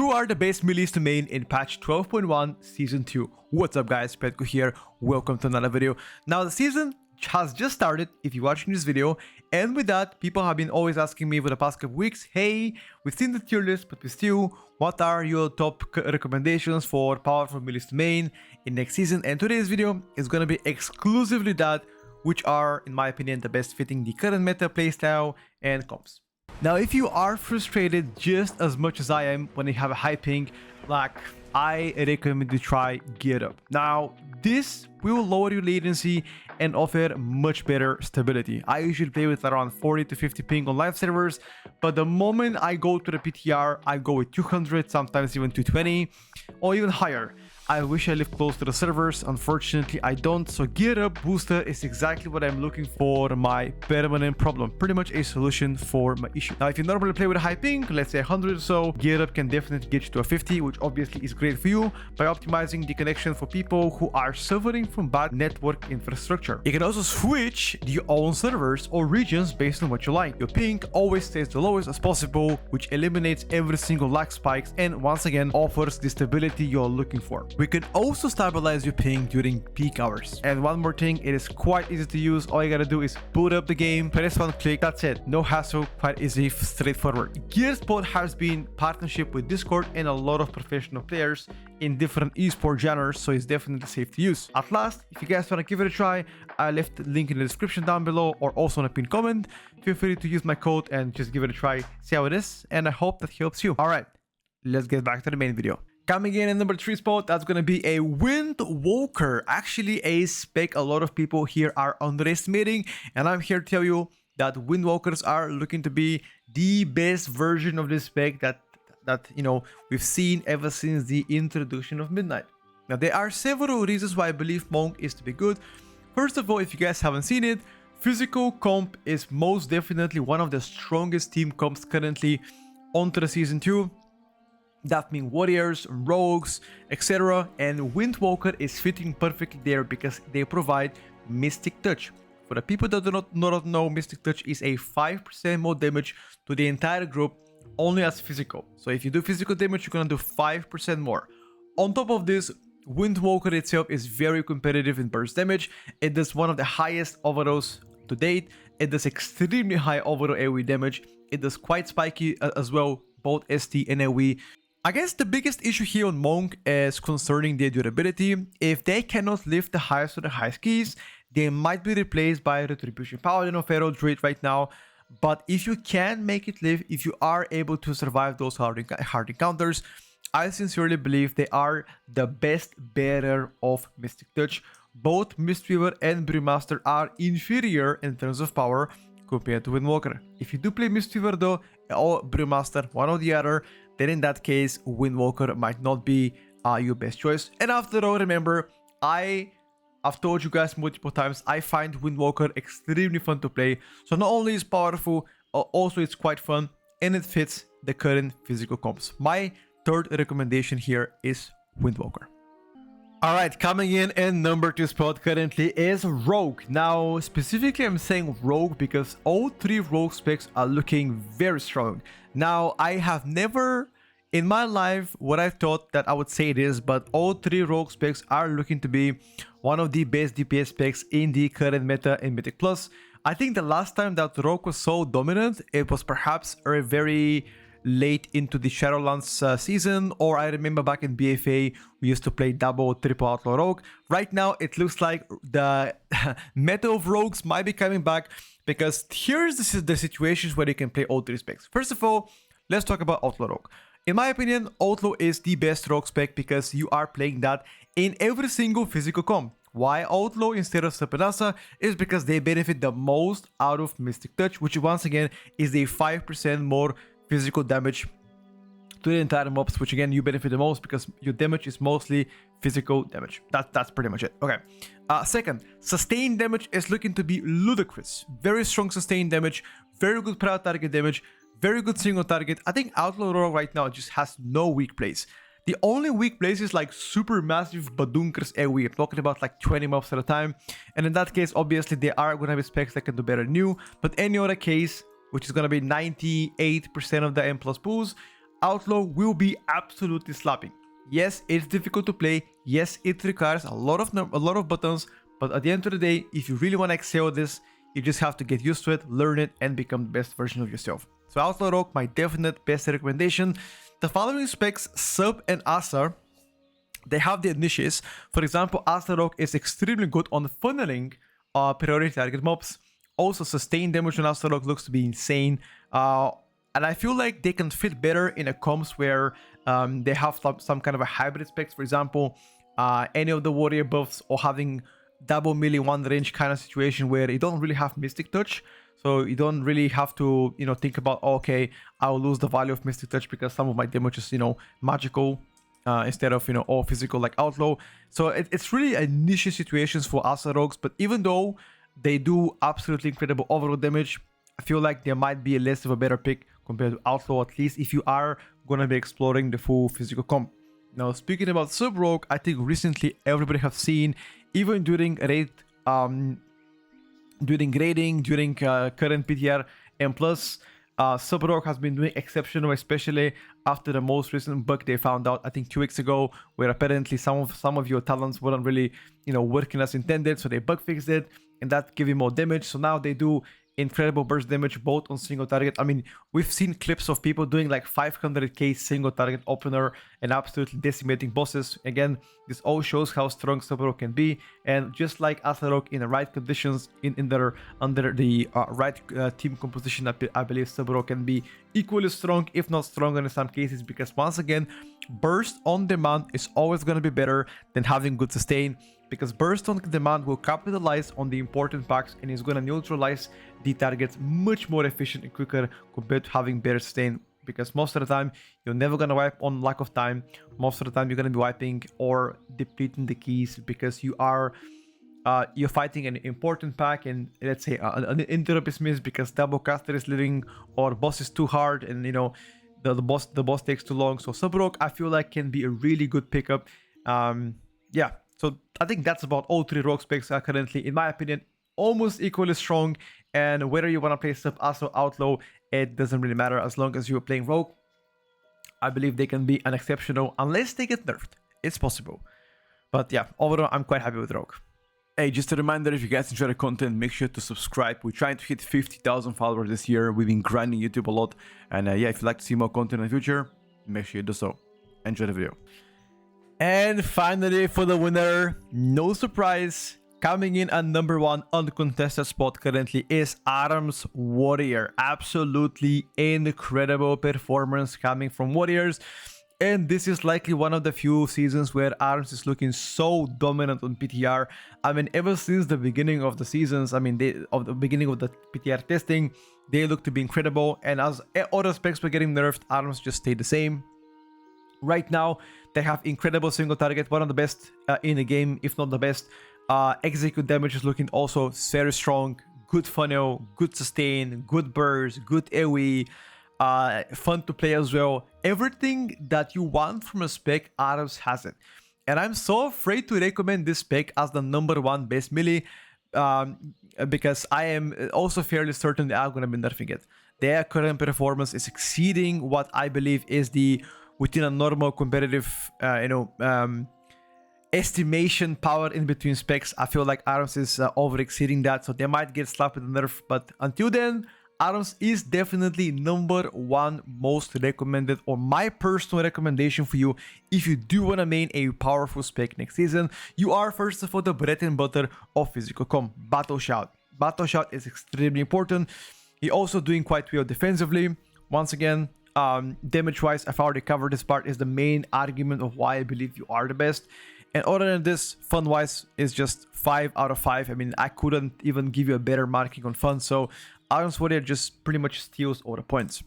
Who are the best melees to main in patch 12.1 season 2? What's up guys, Petko here, welcome to another video. Now the season has just started if you're watching this video, and with that people have been always asking me for the past couple weeks, hey, we've seen the tier list but we still, what are your top recommendations for powerful melees to main in next season? And today's video is gonna be exclusively that, which are in my opinion the best fitting the current meta playstyle and comps. Now, if you are frustrated just as much as I am when you have a high ping, like, I recommend you try Gear Up. Now, this will lower your latency and offer much better stability. I usually play with around 40 to 50 ping on live servers, but the moment I go to the PTR, I go with 200, sometimes even 220, or even higher. I wish I lived close to the servers. Unfortunately, I don't. So Gear Up Booster is exactly what I'm looking for my permanent problem. Pretty much a solution for my issue. Now, if you normally play with a high ping, let's say 100 or so, Gear Up can definitely get you to a 50, which obviously is great for you by optimizing the connection for people who are suffering from bad network infrastructure. You can also switch your own servers or regions based on what you like. Your ping always stays the lowest as possible, which eliminates every single lag spikes and once again offers the stability you're looking for. We can also stabilize your ping during peak hours. And one more thing, it is quite easy to use. All you gotta do is boot up the game, press one click, that's it. No hassle, quite easy, straightforward. GearSpot has been partnership with Discord and a lot of professional players in different esport genres, so it's definitely safe to use. At last, if you guys want to give it a try, I left the link in the description down below or also in a pinned comment. Feel free to use my code and just give it a try, see how it is, and I hope that helps you. All right, let's get back to the main video. Coming in at number 3 spot, that's going to be a Windwalker. Actually, a spec a lot of people here are underestimating, and I'm here to tell you that Windwalkers are looking to be the best version of this spec that you know we've seen ever since the introduction of Midnight. Now, there are several reasons why I believe Monk is to be good. First of all, if you guys haven't seen it, physical comp is most definitely one of the strongest team comps currently onto the season 2. That means warriors, rogues, etc. And Windwalker is fitting perfectly there because they provide Mystic Touch. For the people that do not know, Mystic Touch is a 5% more damage to the entire group only as physical. So if you do physical damage, you're gonna do 5% more. On top of this, Windwalker itself is very competitive in burst damage. It does one of the highest overalls to date. It does extremely high overall AoE damage. It does quite spiky as well, both ST and AoE. I guess the biggest issue here on Monk is concerning their durability. If they cannot lift the highest of the highest keys, they might be replaced by Retribution Paladin or Feral Druid right now. But if you can make it live, if you are able to survive those hard encounters, I sincerely believe they are the best bearer of Mystic Touch. Both Mistweaver and Brewmaster are inferior in terms of power compared to Windwalker. If you do play Mistweaver though, or Brewmaster, one or the other, then in that case, Windwalker might not be your best choice. And after all, remember, I've told you guys multiple times, I find Windwalker extremely fun to play. So not only is it powerful, also it's quite fun and it fits the current physical comps. My third recommendation here is Windwalker. Alright, coming in and number 2 spot currently is Rogue. Now, specifically I'm saying Rogue because all 3 Rogue specs are looking very strong. Now, I have never in my life what I thought that I would say it is, but all 3 Rogue specs are looking to be one of the best DPS specs in the current meta in Mythic Plus. I think the last time that Rogue was so dominant, it was perhaps a very late into the Shadowlands season, or I remember back in BFA we used to play double or triple outlaw rogue. Right now it looks like the meta of rogues might be coming back, because here's the situations where you can play all 3 specs. First of all, let's talk about outlaw rogue. In my opinion, outlaw is the best rogue spec because you are playing that in every single physical comp. Why outlaw instead of Sapanasa is because they benefit the most out of Mystic Touch, which once again is a 5% more physical damage to the entire mobs, which again you benefit the most because your damage is mostly physical damage. That's pretty much it. Okay. Second, sustained damage is looking to be ludicrous. Very strong sustained damage, very good prior target damage, very good single target. I think Outlaw Rogue right now just has no weak place. The only weak place is like super massive Badunker's AoE. I'm talking about like 20 mobs at a time. And in that case, obviously there are going to be specs that can do better than you. But any other case, which is going to be 98% of the M plus pools, Outlaw will be absolutely slapping. Yes, it's difficult to play. Yes, it requires a lot of buttons. But at the end of the day, if you really want to excel at this, you just have to get used to it, learn it, and become the best version of yourself. So Outlaw Rogue, my definite best recommendation. The following specs, Sub and Asa, they have their niches. For example, Asa Rogue is extremely good on funneling priority target mobs. Also, sustained damage on Asa Rogue looks to be insane. And I feel like they can fit better in a comps where they have some kind of a hybrid specs. For example, any of the warrior buffs, or having double melee one range kind of situation where you don't really have Mystic Touch. So you don't really have to, think about, okay, I'll lose the value of Mystic Touch because some of my damage is, magical instead of, all physical like Outlaw. So it's really a niche situations for Asa Rogues. But even though they do absolutely incredible overall damage, I feel like there might be less of a better pick compared to Outlaw, at least if you are going to be exploring the full physical comp. Now, speaking about Sub Rogue, I think recently everybody have seen, even during raid, during grading, during current PTR, and plus, Sub Rogue has been doing exceptional, especially after the most recent bug they found out, I think 2 weeks ago, where apparently some of your talents weren't really, working as intended, so they bug fixed it, and that gave you more damage. So now they do incredible burst damage both on single target. I mean, we've seen clips of people doing like 500k single target opener and absolutely decimating bosses. Again, this all shows how strong Sub Rogue can be, and just like Asa Rogue, in the right conditions, under the right team composition, I believe Sub Rogue can be equally strong, if not stronger in some cases, because once again, burst on demand is always going to be better than having good sustain, because burst on demand will capitalize on the important packs and is going to neutralize the targets much more efficient and quicker compared to having better sustain, because most of the time you're never going to wipe on lack of time. Most of the time you're going to be wiping or depleting the keys because you're fighting an important pack, and let's say an interrupt is missed because double caster is leaving, or boss is too hard, and the boss takes too long. So Sub Rogue, I feel like, can be a really good pickup. Yeah, so I think that's about all 3 rogue specs are currently, in my opinion, almost equally strong. And whether you want to play Sub, Asa, Outlaw, it doesn't really matter as long as you're playing rogue. I believe they can be an exceptional, unless they get nerfed. It's possible. But yeah, overall, I'm quite happy with rogue. Hey, just a reminder, if you guys enjoy the content, make sure to subscribe. We're trying to hit 50,000 followers this year. We've been grinding YouTube a lot. And yeah, if you'd like to see more content in the future, make sure you do so. Enjoy the video. And finally, for the winner, no surprise, coming in at #1 uncontested spot currently is Arms Warrior. Absolutely incredible performance coming from Warriors. And this is likely one of the few seasons where Arms is looking so dominant on PTR. I mean, ever since the beginning of the seasons, I mean, the beginning of the PTR testing, they look to be incredible. And as other specs were getting nerfed, Arms just stayed the same. Right now, they have incredible single target, one of the best in the game, if not the best. Execute damage is looking also very strong. Good funnel, good sustain, good burst, good AoE. Fun to play as well. Everything that you want from a spec, Arms has it. And I'm so afraid to recommend this spec as the #1 best melee, because I am also fairly certain they are going to be nerfing it. Their current performance is exceeding what I believe is within a normal competitive, estimation power in between specs. I feel like Arms is over exceeding that, so they might get slapped with a nerf. But until then, Arms is definitely #1 most recommended, or my personal recommendation for you if you do want to main a powerful spec next season. You are first of all the bread and butter of physical comp, Battle Shout. Battle Shout is extremely important. You're also doing quite well defensively. Once again, damage wise, I've already covered this part, is the main argument of why I believe you are the best. And other than this, fun wise is just 5 out of 5. I mean, I couldn't even give you a better marking on fun, so Arms Warrior just pretty much steals all the points.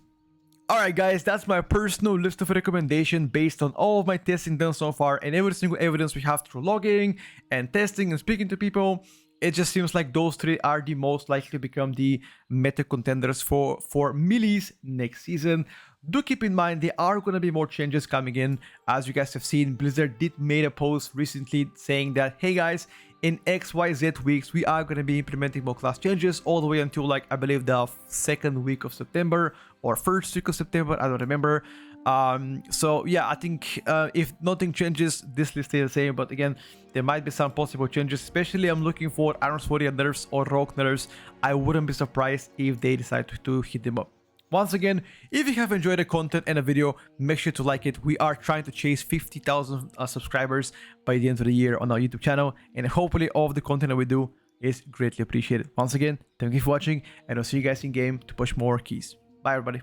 Alright guys, that's my personal list of recommendation based on all of my testing done so far and every single evidence we have through logging and testing and speaking to people. It just seems like those 3 are the most likely to become the meta contenders for melees next season. Do keep in mind there are going to be more changes coming in. As you guys have seen, Blizzard did made a post recently saying that, hey guys, in XYZ weeks, we are going to be implementing more class changes all the way until, like, I believe the 2nd week of September or 1st week of September, I don't remember. So yeah, I think if nothing changes, this list stays the same. But again, there might be some possible changes, especially I'm looking for Iron Warrior nerfs or Rogue nerfs. I wouldn't be surprised if they decide to hit them up. Once again, if you have enjoyed the content and the video, make sure to like it. We are trying to chase 50,000 subscribers by the end of the year on our YouTube channel, and hopefully all of the content that we do is greatly appreciated. Once again, thank you for watching, and I'll see you guys in game to push more keys. Bye everybody.